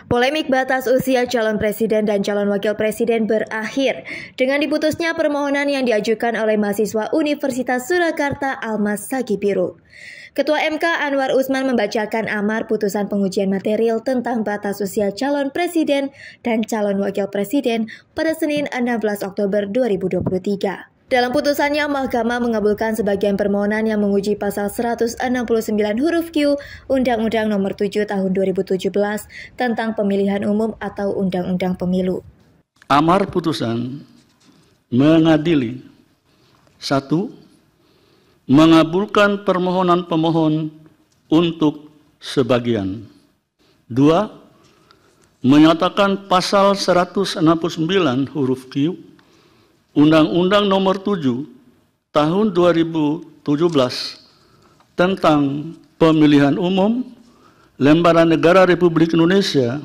Polemik batas usia calon presiden dan calon wakil presiden berakhir dengan diputusnya permohonan yang diajukan oleh mahasiswa Universitas Surakarta Almas Sagibiru. Ketua MK Anwar Usman membacakan amar putusan pengujian material tentang batas usia calon presiden dan calon wakil presiden pada Senin 16 Oktober 2023. Dalam putusannya, Mahkamah mengabulkan sebagian permohonan yang menguji pasal 169 huruf Q Undang-Undang Nomor 7 Tahun 2017 tentang Pemilihan Umum atau Undang-Undang Pemilu. Amar putusan mengadili 1. Mengabulkan permohonan pemohon untuk sebagian. 2. Menyatakan pasal 169 huruf Q Undang-Undang Nomor 7 Tahun 2017 tentang Pemilihan Umum Lembaran Negara Republik Indonesia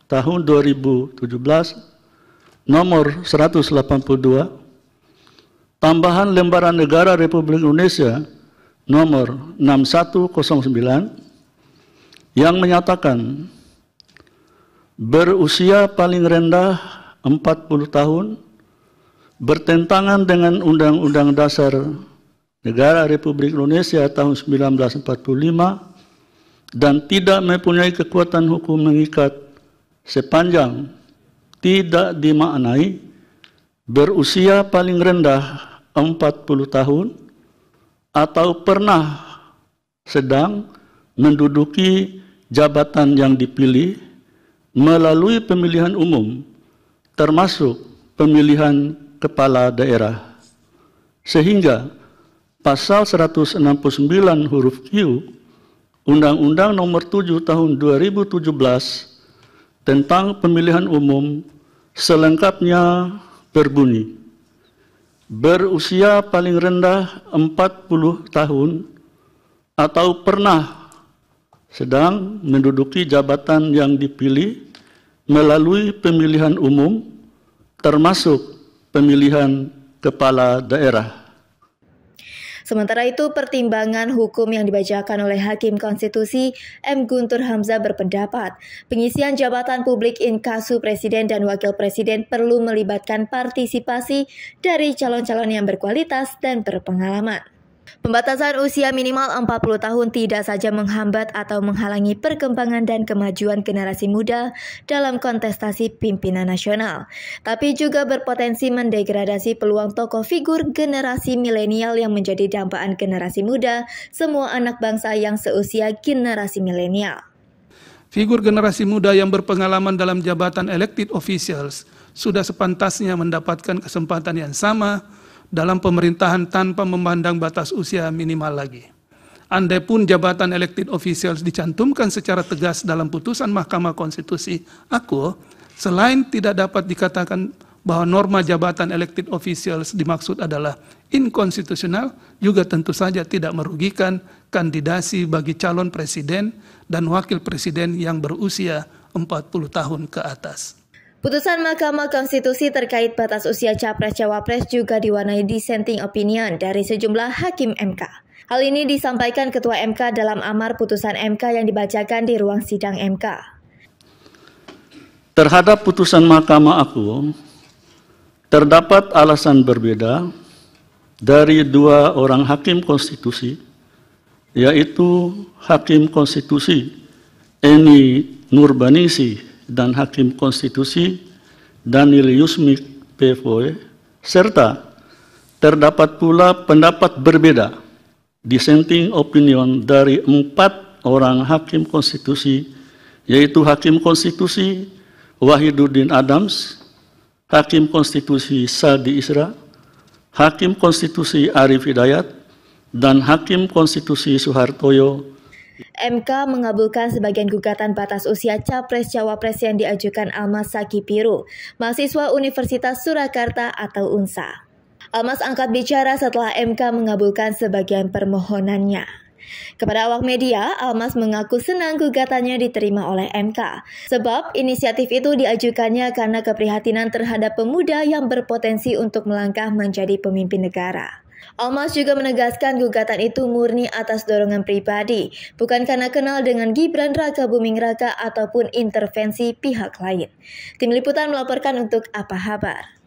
tahun 2017 Nomor 182 Tambahan Lembaran Negara Republik Indonesia Nomor 6109 yang menyatakan berusia paling rendah 40 tahun bertentangan dengan Undang-Undang Dasar Negara Republik Indonesia tahun 1945 dan tidak mempunyai kekuatan hukum mengikat sepanjang tidak dimaknai berusia paling rendah 40 tahun atau pernah sedang menduduki jabatan yang dipilih melalui pemilihan umum termasuk pemilihan kepala daerah, sehingga pasal 169 huruf Q Undang-Undang Nomor 7 Tahun 2017 tentang Pemilihan Umum selengkapnya berbunyi, berusia paling rendah 40 tahun atau pernah sedang menduduki jabatan yang dipilih melalui pemilihan umum termasuk pemilihan kepala daerah. Sementara itu, pertimbangan hukum yang dibacakan oleh Hakim Konstitusi M. Guntur Hamzah berpendapat pengisian jabatan publik inkasu presiden dan wakil presiden perlu melibatkan partisipasi dari calon-calon yang berkualitas dan berpengalaman. Pembatasan usia minimal 40 tahun tidak saja menghambat atau menghalangi perkembangan dan kemajuan generasi muda dalam kontestasi pimpinan nasional, tapi juga berpotensi mendegradasi peluang tokoh figur generasi milenial yang menjadi dambaan generasi muda, semua anak bangsa yang seusia generasi milenial. Figur generasi muda yang berpengalaman dalam jabatan elected officials sudah sepantasnya mendapatkan kesempatan yang sama dalam pemerintahan tanpa memandang batas usia minimal lagi. Andai pun jabatan elected officials dicantumkan secara tegas dalam putusan Mahkamah Konstitusi, selain tidak dapat dikatakan bahwa norma jabatan elected officials dimaksud adalah inkonstitusional, juga tentu saja tidak merugikan kandidasi bagi calon presiden dan wakil presiden yang berusia 40 tahun ke atas. Putusan Mahkamah Konstitusi terkait batas usia Capres-Cawapres juga diwarnai dissenting opinion dari sejumlah hakim MK. Hal ini disampaikan Ketua MK dalam amar putusan MK yang dibacakan di ruang sidang MK. Terhadap putusan Mahkamah Agung, terdapat alasan berbeda dari dua orang hakim konstitusi, yaitu Hakim Konstitusi Eni Nurbaningsih dan Hakim Konstitusi Daniel Yusmik PFOE, serta terdapat pula pendapat berbeda dissenting opinion dari 4 orang Hakim Konstitusi, yaitu Hakim Konstitusi Wahiduddin Adams, Hakim Konstitusi Sadi Isra, Hakim Konstitusi Arif Hidayat, dan Hakim Konstitusi Suhartoyo. MK mengabulkan sebagian gugatan batas usia Capres-Cawapres yang diajukan Almas Sagibiru, mahasiswa Universitas Surakarta atau UNSA. Almas angkat bicara setelah MK mengabulkan sebagian permohonannya. Kepada awak media, Almas mengaku senang gugatannya diterima oleh MK, sebab inisiatif itu diajukannya karena keprihatinan terhadap pemuda yang berpotensi untuk melangkah menjadi pemimpin negara. Almas juga menegaskan gugatan itu murni atas dorongan pribadi, bukan karena kenal dengan Gibran Raka Buming Raka ataupun intervensi pihak lain. Tim Liputan melaporkan untuk Apa Kabar.